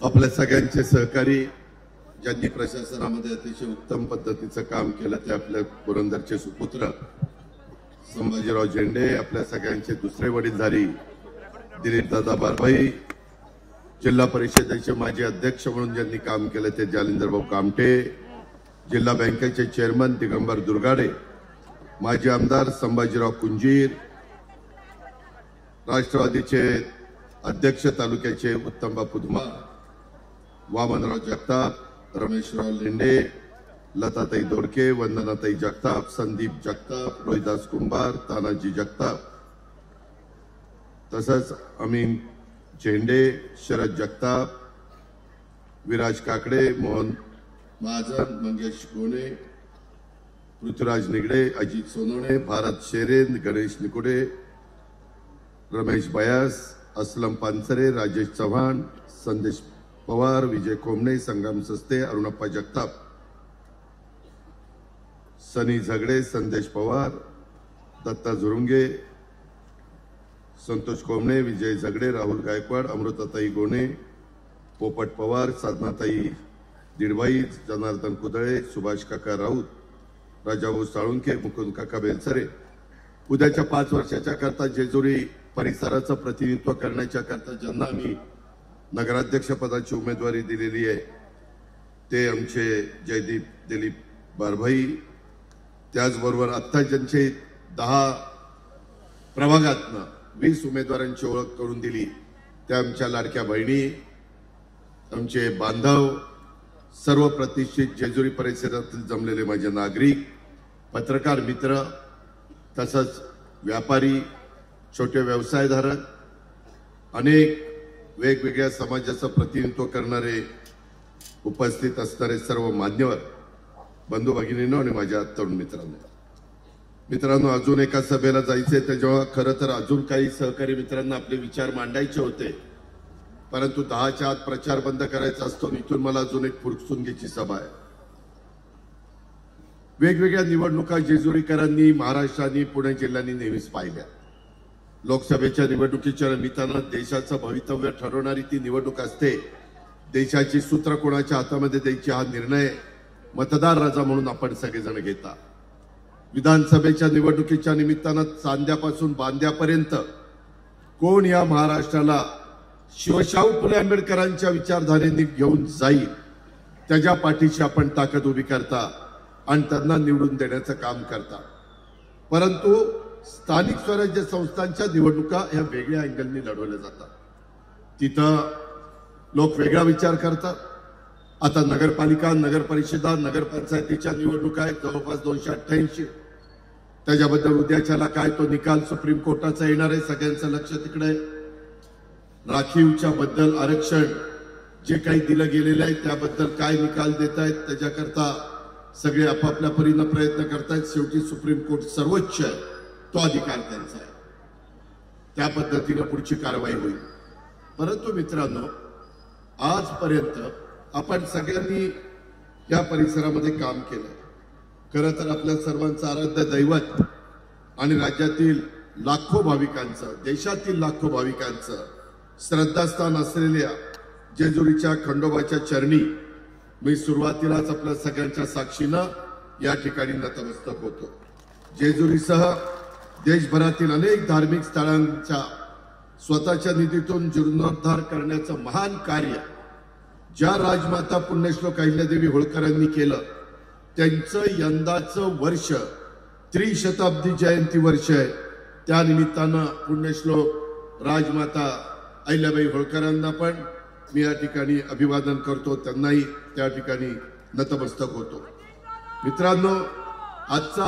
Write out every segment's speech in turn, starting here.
आपल्या सगळ्यांचे सहकारी ज्यांनी प्रशासनामध्ये अतिशय उत्तम पद्धतीचं काम केलं ते आपल्या पुरंदरचे सुपुत्र संभाजीराव झेंडे, आपल्या सगळ्यांचे दुसरे वडीलधारी दिलीप दादा बारभाई, जिल्हा परिषदेचे माजी अध्यक्ष म्हणून ज्यांनी काम केलं ते जालिंदरभाऊ कामटे, जिल्हा बँकेचे चेअरमन दिगंबर दुर्गाडे, माजी आमदार संभाजीराव कुंजीर, राष्ट्रवादीचे अध्यक्ष तालुक्याचे उत्तम बापू धुमाळ, वामनराव जगताप, रमेशराव लेंडे, लताताई दोडके, वंदनाताई जगताप, संदीप जगताप, रोहिदास कुंभार, तानाजी जगताप, तसंच अमीन झेंडे, शरद जगताप, विराज काकडे, मोहन महाजन, मंगेश गोणे, पृथ्वीराज निगडे, अजित सोनवणे, भारत शेरेन, गणेश निकुडे, रमेश बयास, असलम पानसरे, राजेश चव्हाण, संदेश पवार, विजय कोमणे, संगम सस्ते, अरुणप्पा जगताप, सनी झगडे, संदेश पवार, दत्ता झुरुंगे, संतोष कोमणे, विजय झगडे, राहुल गायकवाड, अमृताताई गोणे, पोपट पवार, साधनाताई दिडबाई, जनार्दन कुदळे, सुभाष काका राऊत, राजाभाऊ साळुंके, मुकुंद काका बेलसरे, उद्याच्या 5 वर्षाच्या करता जेजुरी परिसराचं प्रतिनिधित्व करण्याच्या करता ज्यांना आम्ही नगराध्यक्ष पदाची उमेदवारी दिलेली आहे ते आमचे जयदीप दिलीप बारभाई, त्याचबरोबर आत्ता ज्यांचे 10 प्रभागातनं 20 उमेदवारांची ओळख करून दिली त्या आमच्या लाडक्या बहिणी, आमचे बांधव, सर्व प्रतिष्ठित जेजुरी परिसरातील जमलेले माझे नागरिक, पत्रकार मित्र, तसंच व्यापारी, छोटे व्यवसायधारक, अनेक वेगवेगळ्या समाजाचं प्रतिनिधित्व करणारे उपस्थित असणारे सर्व मान्यवर बंधू भगिनींनो आणि माझ्या तरुण मित्रांनो, अजून एका सभेला जायचंय त्याच्यामुळे खरं तर अजून काही सहकारी मित्रांना आपले विचार मांडायचे होते, परंतु 10च्या आत प्रचार बंद करायचा असतो. इथून मला अजून एक फुरसुंगीची सभा आहे. वेगवेगळ्या निवडणुका जेजुरीकरांनी, महाराष्ट्राने, पुणे जिल्ह्यांनी नेहमीच पाहिल्या. लोकसभेच्या निवडणुकीच्या निमित्तानं देशाचं भवितव्य ठरवणारी ती निवडणूक असते. देशाची सूत्र कोणाच्या हातामध्ये द्यायची हा निर्णय मतदार राजा म्हणून आपण सगळेजण घेता. विधानसभेच्या निवडणुकीच्या निमित्तानं चांद्यापासून बांद्यापर्यंत कोण या महाराष्ट्राला शिवशाहू फुले आंबेडकरांच्या विचारधारेने घेऊन जाईल त्याच्या पाठीशी आपण ताकद उभी करता आणि त्यांना निवडून देण्याचं काम करता. परंतु स्थानिक स्वराज्य संस्थांच्या निवडणुका ह्या वेगळ्या अँगलनी लढवल्या जातात. तिथं लोक वेगळा विचार करतात. आता नगरपालिका, नगरपरिषदा, नगरपंचायतीच्या निवडणुका आहेत जवळपास 288. त्याच्याबद्दल उद्याच्याला काय तो निकाल सुप्रीम कोर्टाचा येणार आहे, सगळ्यांचं लक्ष तिकडे आहे. राखीवच्या बद्दल आरक्षण जे काही दिलं गेलेलं आहे त्याबद्दल काय निकाल देत आहेत त्याच्याकरता सगळे आपापल्या परीनं प्रयत्न करतायत. शेवटी सुप्रीम कोर्ट सर्वोच्च आहे, तो अधिकार त्यांचा आहे, त्या पद्धतीने पुढची कारवाई होईल. परंतु मित्रांनो, आजपर्यंत आपण सगळ्यांनी या परिसरामध्ये काम केलं. खरं तर आपल्या सर्वांचं आराध्य दैवत आणि राज्यातील लाखो भाविकांचं, देशातील लाखो भाविकांचं श्रद्धास्थान असलेल्या जेजुरीच्या खंडोबाच्या चरणी मी सुरुवातीलाच आपल्या सगळ्यांच्या साक्षीनं या ठिकाणी नतमस्तक होतो. जेजुरीसह देशभरातील अनेक धार्मिक स्थळांचा स्वतःच्या निधीतून जीर्णोद्धार करण्याचं महान कार्य ज्या राजमाता पुण्यश्लोक अहिल्यादेवी होळकरांनी केलं, त्यांचं यंदाचं वर्ष त्रिशताब्दी जयंती वर्ष आहे. त्या निमित्तानं पुण्यश्लोक राजमाता अहिल्याबाई होळकरांना पण मी या ठिकाणी अभिवादन करतो, त्यांनाही त्या ठिकाणी नतमस्तक होतो. मित्रांनो, आजचा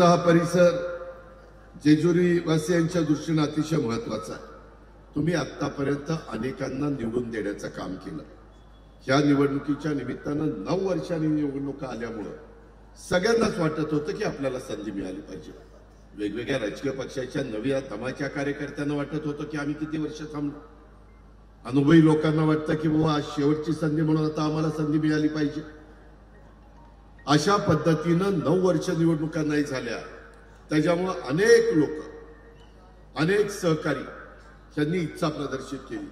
हा परिसर जेजुरी वासियांच्या दृष्टीने अतिशय महत्वाचा आहे. तुम्ही आतापर्यंत अनेकांना निवडून देण्याचं काम केलं. या निवडणुकीच्या निमित्तानं 9 वर्षांनी निवडणुका आल्यामुळं सगळ्यांनाच वाटत होतं की आपल्याला संधी मिळाली पाहिजे. वेगवेगळ्या राजकीय पक्षाच्या नव्या दमाच्या कार्यकर्त्यांना वाटत होतं की आम्ही किती वर्ष थांबलो. अनुभवी लोकांना वाटतं की बाबा आज शेवटची संधी म्हणून आता आम्हाला संधी मिळाली पाहिजे. अशा पद्धतीनं 9 वर्ष निवडणुका नाही झाल्या, त्याच्यामुळे अनेक लोक, अनेक सहकारी यांनी इच्छा प्रदर्शित केली.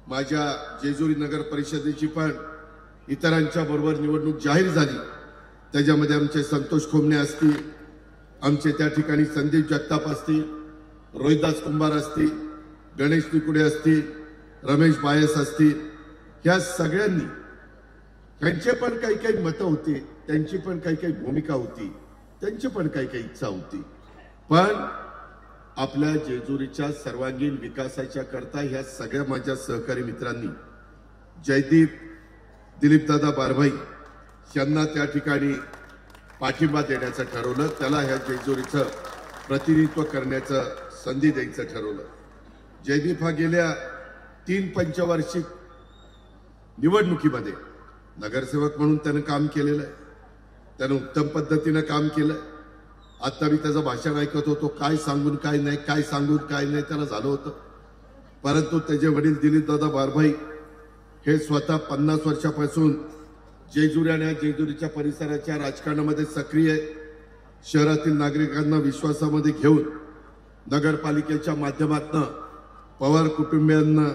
माझ्या जेजुरी नगर परिषदेची पण इतरांच्या बरोबर निवडणूक जाहीर झाली. त्याच्यामध्ये आमचे संतोष खोमणे असतील, आमचे त्या ठिकाणी संदीप जगताप असतील, रोहिदास कुंभार असतील, गणेश निकुडे असतील, रमेश बायस असतील, या सगळ्यांनी त्यांचे पण काही काही मतं होती, त्यांची पण काही काही भूमिका होती, त्यांची पण काही काही इच्छा होती. पण आपल्या जेजुरीच्या सर्वांगीण विकासाच्या करता ह्या सगळ्या माझ्या सहकारी मित्रांनी जयदीप दिलीपदादा बारभाई यांना त्या ठिकाणी पाठिंबा देण्याचं ठरवलं. त्याला ह्या जेजुरीचं प्रतिनिधित्व करण्याचं संधी द्यायचं ठरवलं. जयदीप हा गेल्या 3 पंचवार्षिक निवडणुकीमध्ये नगरसेवक म्हणून त्यानं काम केलेलं आहे. त्यानं उत्तम पद्धतीनं काम केलंय. आता मी त्याचं भाषण ऐकत होतो, काय सांगून काय नाही, काय सांगून काय नाही त्याला झालं होतं. परंतु त्याचे वडील दिलीपदादा बारभाई हे स्वतः 50 वर्षापासून जेजुरी आणि जेजुरीच्या परिसराच्या राजकारणामध्ये सक्रिय आहे. शहरातील नागरिकांना विश्वासामध्ये घेऊन नगरपालिकेच्या माध्यमातून पवार कुटुंबियांना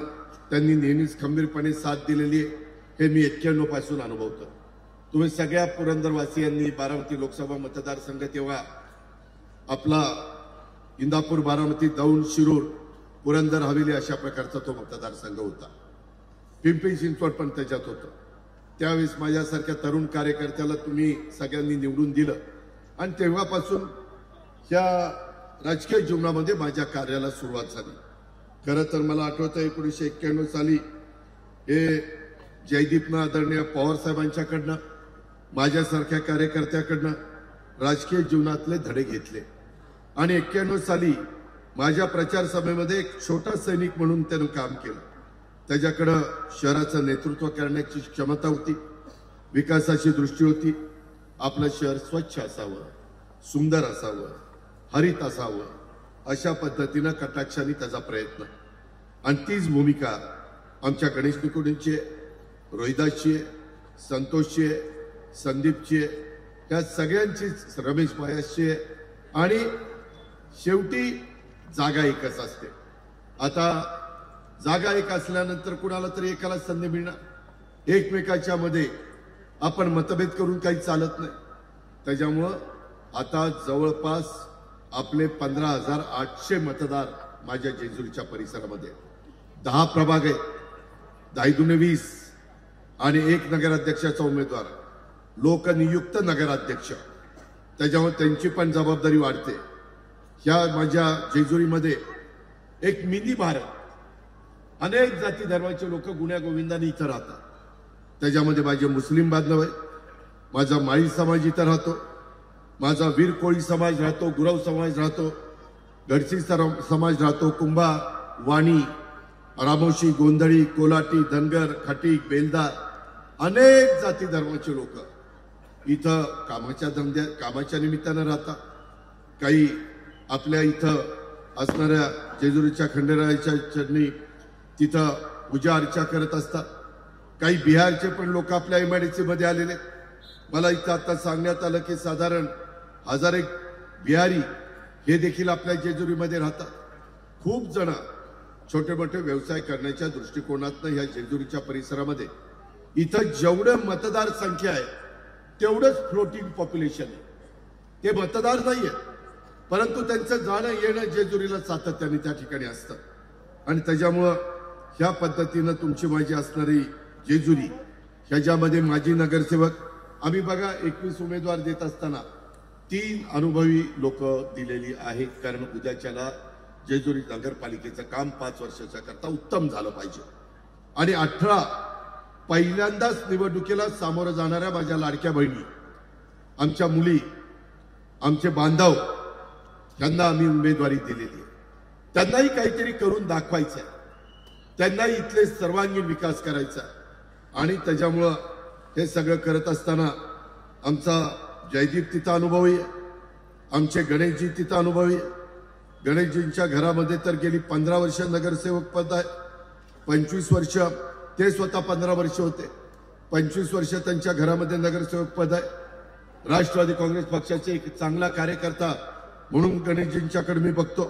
त्यांनी नेहमीच खंबीरपणे साथ दिलेली आहे. हे मी 91 पासून अनुभवतो. तुम्ही सगळ्या पुरंदरवासियांनी बारामती लोकसभा मतदारसंघ तेव्हा आपला इंदापूर, बारामती, दौंड, शिरूर, पुरंदर, हवेली अशा प्रकारचा तो मतदारसंघ होता. पिंपरी चिंचवड पण त्याच्यात होतं. त्यावेळेस माझ्यासारख्या तरुण कार्यकर्त्याला तुम्ही सगळ्यांनी निवडून दिलं आणि तेव्हापासून ह्या राजकीय जीवनामध्ये माझ्या कार्याला सुरुवात झाली. खरं तर मला आठवतं 1991 साली हे जयदीपनं आदरणीय पवार साहेबांच्याकडनं, माझ्यासारख्या कार्यकर्त्याकडनं राजकीय जीवनातले धडे घेतले आणि 91 साली माझ्या प्रचार सभेमध्ये एक छोटा सैनिक म्हणून त्यानं काम केलं. त्याच्याकडं शहराचं नेतृत्व करण्याची क्षमता होती, विकासाची दृष्टी होती. आपलं शहर स्वच्छ असावं, सुंदर असावं, हरित असावं, अशा पद्धतीनं कटाक्षाने त्याचा प्रयत्न. आणि तीच भूमिका आमच्या गणेश निकुडेंची आहे, रोहिदासची आहे, संतोषची आहे, संदीपची आहे, त्या सगळ्यांचीच, रमेश बायसची आहे. आणि शेवटी जागा एकच असते. आता जागा एक असल्यानंतर कुणाला तरी एकाला संधी मिळणार. एकमेकाच्या मध्ये आपण मतभेद करून काही चालत नाही. त्याच्यामुळं आता जवळपास आपले 15,800 मतदार माझ्या जेजुरीच्या परिसरामध्ये, 10 प्रभाग आहेत, 10×20 आणि 1 नगराध्यक्षाचा उमेदवार, लोकनियुक्त नगराध्यक्ष, त्याच्यामुळे त्यांची पण जबाबदारी वाढते. ह्या माझ्या जेजुरीमध्ये एक मिनी भारत, अनेक जाती धर्माचे लोक गुण्या गोविंदाने इथं राहतात. त्याच्यामध्ये माझे मुस्लिम बांधव आहेत, माझा माळी समाज इथं राहतो, माझा वीर कोळी समाज राहतो, गुरव समाज राहतो, गडसी समाज राहतो, कुंभा, वाणी, रामोशी, गोंधळी, कोलाटी, धनगर, खटीक, बेलदार, अनेक जाती धर्माचे लोक इथं कामाच्या निमित्तानं राहतात. काही आपल्या इथं असणाऱ्या जेजुरीच्या खंडेरायाच्या चरणी तिथं पूजा अर्चा करत असतात. काही बिहारचे पण लोक आपल्या MIDC मध्ये आलेले. मला इथं आता सांगण्यात आलं की साधारण 1000 बिहारी हे देखील आपल्या जेजुरीमध्ये राहतात. खूप जण छोटे मोठे व्यवसाय करण्याच्या दृष्टिकोनातनं ह्या जेजुरीच्या परिसरामध्ये, इथं जेवढं मतदार संख्या आहे तेवढंच फ्लोटिंग पॉप्युलेशन आहे. ते मतदार नाही आहेत, परंतु त्यांचं जाणं येणं जेजुरीला सातत्याने त्या ठिकाणी असतं. आणि त्याच्यामुळं ह्या पद्धतीनं तुमची माझी असणारी जेजुरी, ह्याच्यामध्ये माजी नगरसेवक आम्ही बघा 21 उमेदवार देत असताना 3 अनुभवी लोक दिलेली आहेत. कारण उद्याच्याला जेजुरी नगरपालिकेचं काम 5 वर्षाच्या करता उत्तम झालं पाहिजे. आणि 18 पहिल्यांदाच निवडणुकीला सामोरं जाणाऱ्या माझ्या लाडक्या बहिणी, आमच्या मुली, आमचे बांधव, यांना आम्ही उमेदवारी दिलेली आहे. त्यांनाही काहीतरी करून दाखवायचं आहे, त्यांनाही इथले सर्वांगीण विकास करायचा. आणि त्याच्यामुळं हे सगळं करत असताना आमचा जयदीप तिथं अनुभवी आहे, आमचे गणेशजी तिथं अनुभवी आहे. गणेशजींच्या घरामध्ये तर गेली 15 वर्ष नगरसेवक पद आहे. 25 वर्ष ते स्वतः 15 वर्ष होते, 25 वर्ष त्यांच्या घरामध्ये नगरसेवक पद आहे. राष्ट्रवादी काँग्रेस पक्षाचे एक चांगला कार्यकर्ता म्हणून गणेशजींच्याकडे मी बघतो.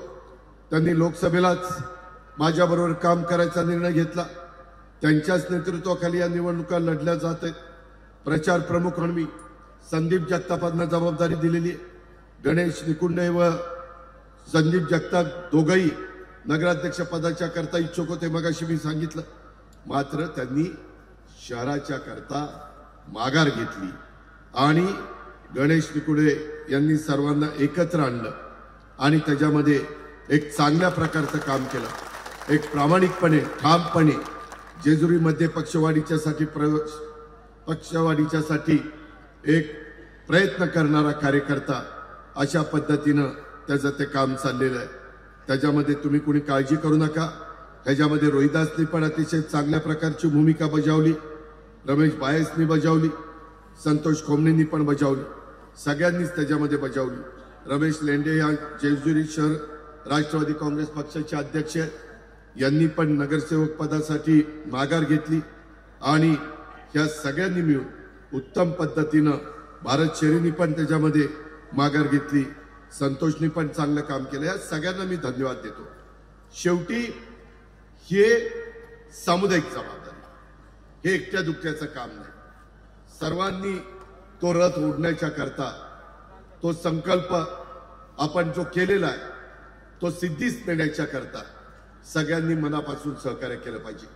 त्यांनी लोकसभेलाच माझ्याबरोबर काम करायचा निर्णय घेतला. त्यांच्याच नेतृत्वाखाली या निवडणुका लढल्या जात आहेत. प्रचार प्रमुख म्हणून मी संदीप जगतापांना जबाबदारी दिलेली आहे. गणेश निकुंडे व संदीप जगताप दोघंही नगराध्यक्ष पदाच्या करता इच्छुक होते, मगाशी मी सांगितलं. मात्र त्यांनी शहराच्या करता माघार घेतली आणि गणेश निकुंडे यांनी सर्वांना एकत्र आणलं आणि त्याच्यामध्ये एक चांगल्या प्रकारचं काम केलं. एक प्रामाणिकपणे ठामपणे जेजुरीमध्ये पक्षवाढीच्यासाठी एक प्रयत्न करणारा कार्यकर्ता, अशा पद्धतीनं त्याचं ते काम चाललेलं आहे. त्याच्यामध्ये तुम्ही कुणी काळजी करू नका. ह्याच्यामध्ये रोहिदासनी पण अतिशय चांगल्या प्रकारची भूमिका बजावली, रमेश बायसनी बजावली, संतोष खोमणेंनी पण बजावली, सगळ्यांनीच त्याच्यामध्ये बजावली. रमेश लेंडे या जेजुरी शहर राष्ट्रवादी काँग्रेस पक्षाचे अध्यक्ष आहेत. यांनी पण नगरसेवक पदासाठी माघार घेतली आणि या सगळ्यांनी मिळून उत्तम पद्धतीनं भारत शेरींनी पण त्याच्यामध्ये माघार घेतली. संतोषनी पण चांगलं काम केलं. या सगळ्यांना मी धन्यवाद देतो. शेवटी हे सामुदायिक जबाबदारी, हे एकट्या दुकट्याचं काम नाही. सर्वांनी तो रथ ओढण्याच्या करता तो संकल्प आपण जो केलेला आहे तो सिद्धीस नेण्याच्या करता सगळ्यांनी मनापासून सहकार्य केलं पाहिजे.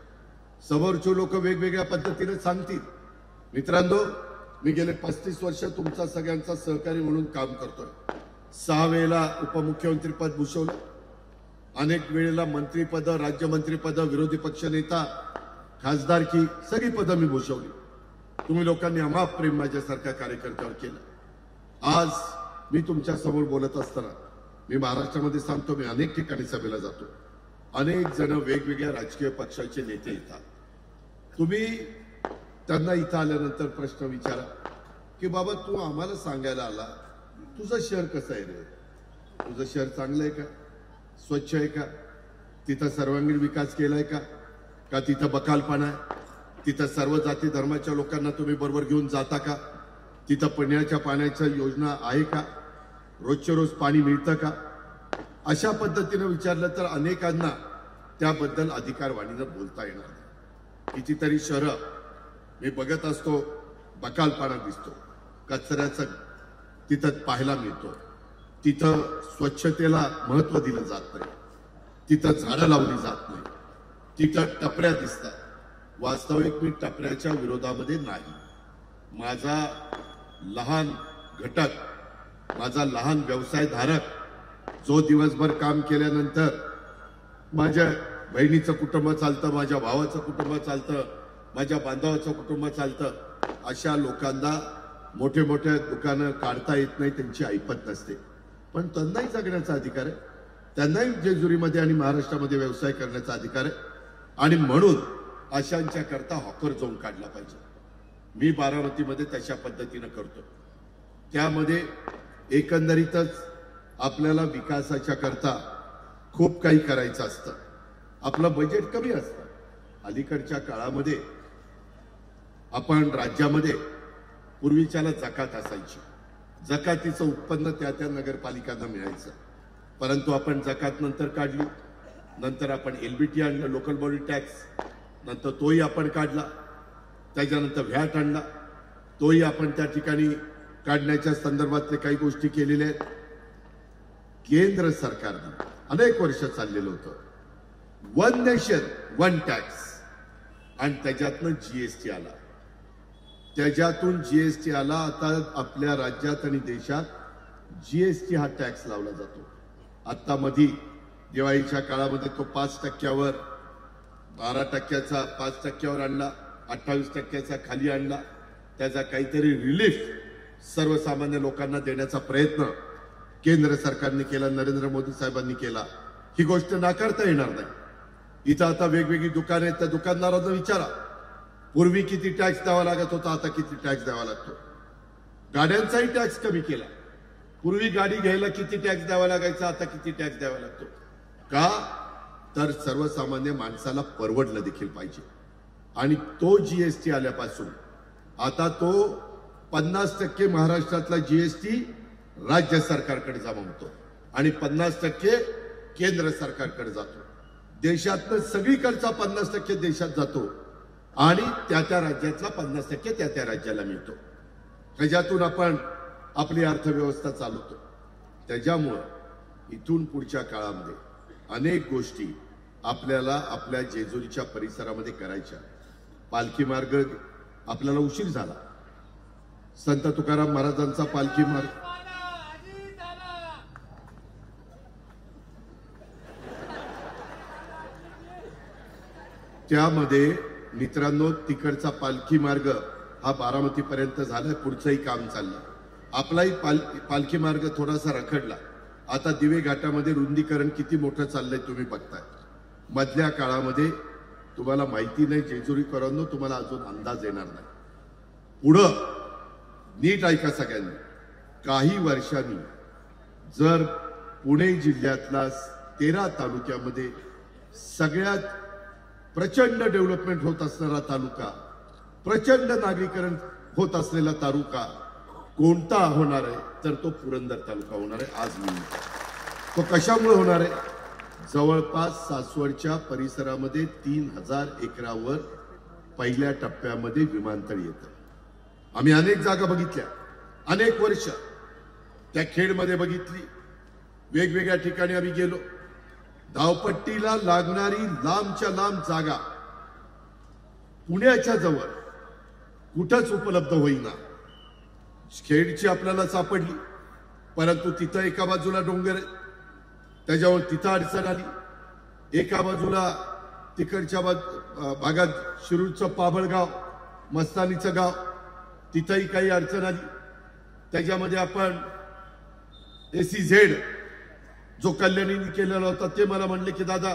समोरचे लोक वेगवेगळ्या पद्धतीने सांगतील. मित्रांनो, मी गेले 35 वर्ष तुमचा सगळ्यांचा सहकारी म्हणून काम करतोय. 6 वेळेला उपमुख्यमंत्री पद भूषवलं, अनेक वेळेला मंत्रीपद, राज्यमंत्रीपद, विरोधी पक्ष नेता, खासदारकी सगळी पदं मी भूषवली. तुम्ही लोकांनी अमाप प्रेम माझ्यासारख्या कार्यकर्त्यावर केलं. आज मी तुमच्या समोर बोलत असताना मी महाराष्ट्रामध्ये सांगतो, मी अनेक ठिकाणी सभेला जातो. अनेक जण वेगवेगळ्या राजकीय पक्षाचे नेते येतात. तुम्ही त्यांना इथं आल्यानंतर प्रश्न विचारा की बाबा तू आम्हाला सांगायला आला, तुझं शहर कसं आहे रे? तुझं शहर चांगलं आहे का? स्वच्छ आहे का? तिथं सर्वांगीण विकास केलाय का? का तिथं बकालपणा आहे? तिथं सर्व जाती धर्माच्या लोकांना तुम्ही बरोबर घेऊन जाता का? तिथं पिण्याच्या पाण्याच्या योजना आहे का? रोजच्या रोज पाणी मिळतं का? अशा पद्धतीनं विचारलं तर अनेकांना त्याबद्दल अधिकारवाणीनं बोलता येणार नाही. कितीतरी शहरं मी बघत असतो, बकालपणा दिसतो, कचऱ्याचं तिथं पाहायला मिळतो, तिथं स्वच्छतेला महत्व दिलं जात नाही, तिथं झाडं लावली जात नाही, तिथं टपऱ्या दिसतात. वास्तविक मी टपऱ्याच्या विरोधामध्ये नाही. माझा लहान घटक, माझा लहान व्यवसायधारक जो दिवसभर काम केल्यानंतर माझ्या बहिणीचं कुटुंब चालतं, माझ्या भावाचं कुटुंब चालतं, माझ्या बांधवाचं कुटुंब चालतं, अशा लोकांना मोठे मोठे दुकानं काढता येत नाही, त्यांची ऐपत नसते. पण त्यांनाही जगण्याचा अधिकार आहे, त्यांनाही जेजुरीमध्ये आणि महाराष्ट्रामध्ये व्यवसाय करण्याचा अधिकार आहे. आणि म्हणून अशांच्या करता हॉकर झोन काढला पाहिजे. मी बारामतीमध्ये तशा पद्धतीनं करतो. त्यामध्ये एकंदरीतच आपल्याला विकासाच्या करता खूप काही करायचं असतं. आपलं बजेट कमी असतं. अलीकडच्या काळामध्ये आपण राज्यामध्ये पूर्वीच्याला जकात असायची, जकातीचं उत्पन्न त्या त्या नगरपालिकांना मिळायचं. परंतु आपण जकात नंतर काढली, नंतर आपण LBT आणलं, लोकल बॉडी टॅक्स, नंतर तोही आपण काढला, त्याच्यानंतर व्हॅट आणला, तोही आपण त्या ठिकाणी काढण्याच्या संदर्भातले काही गोष्टी केलेल्या आहेत. केंद्र सरकारनं अनेक वर्ष चाललेलं होतं वन नेशन वन टॅक्स, आणि त्याच्यातनं GST आला, त्याच्यातून GST आला. आता आपल्या राज्यात आणि देशात GST हा टॅक्स लावला जातो. आता मधी दिवाळीच्या काळामध्ये तो 5%वर 12%चा 5%वर आणला, 28%चा खाली आणला. त्याचा काहीतरी रिलीफ सर्वसामान्य लोकांना देण्याचा प्रयत्न केंद्र सरकारने केला, नरेंद्र मोदी साहेबांनी केला. ही गोष्ट नाकारता येणार नाही. इथं आता वेगवेगळी दुकाने आहेत, त्या दुकानदारांना विचारा, पूर्वी किती टॅक्स द्यावा लागत होता, आता किती टॅक्स द्यावा लागतो. गाड्यांचाही टॅक्स कमी केला. पूर्वी गाडी घ्यायला किती टॅक्स द्यावा लागायचा, आता किती टॅक्स द्यावा लागतो. का तर सर्वसामान्य माणसाला परवडलं देखील पाहिजे. आणि तो GST आल्यापासून आता तो 50% महाराष्ट्रातला जीएसटी राज्य सरकारकडे जमा होतो आणि 50% केंद्र सरकारकडे जातो। देशातनं सगळीकडचा 50% देशात जातो आणि त्या राज्यातला 50% त्या राज्याला मिळतो। त्याच्यातून आपण आपली अर्थव्यवस्था चालवतो। त्याच्यामुळे इथून पुढच्या काळामध्ये अनेक गोष्टी आपल्याला आपल्या जेजुरीच्या परिसरामध्ये करायच्या। पालखी मार्ग आपल्याला उशीर झाला। संत तुकाराम महाराजांचा पालखी मार्ग त्यामध्ये मित्रांनो तिकडचा पालखी मार्ग हा बारामती पर्यंत झाला। पुढचंही काम चाललं। आपलाही पालखी मार्ग थोडासा रखडला। आता दिवे घाटामध्ये रुंदीकरण किती मोठं चाललंय तुम्ही बघताय। मधल्या काळामध्ये तुम्हाला माहिती नाही जेजुरीकरांनो, तुम्हाला अजून अंदाज येणार नाही। पुढं नीट ऐका सगळ्यांनी, काही वर्षांनी जर पुणे जिल्ह्यातला 13 तालुक्यामध्ये सगळ्यात प्रचंड डेव्हलपमेंट होत असणारा तालुका, प्रचंड नागरीकरण होत असलेला तालुका कोणता होणार आहे तर तो पुरंदर तालुका होणार आहे। आज मी तो कशामुळे होणार आहे? जवळपास सासवडच्या परिसरामध्ये 3000 एकरावर पहिल्या टप्प्यामध्ये विमानतळ येतं। आम्ही अनेक जागा बघितल्या, अनेक वर्ष त्या खेडमध्ये बघितली, वेगवेगळ्या ठिकाणी आम्ही गेलो। धावपट्टीला लागणारी लांबच्या लांब जागा पुण्याच्या जवळ कुठंच उपलब्ध होईना। खेडची आपल्याला सापडली, परंतु तिथं एका बाजूला डोंगर आहे, त्याच्यावर तिथं अडचण आली। एका बाजूला तिकडच्या भागात शिरूरचं पाबळगाव, मस्तानीचं गाव, तिथंही काही अडचण आली। त्याच्यामध्ये आपण SEZ जो कल्याणीने केलेला होता ते मला म्हणले की दादा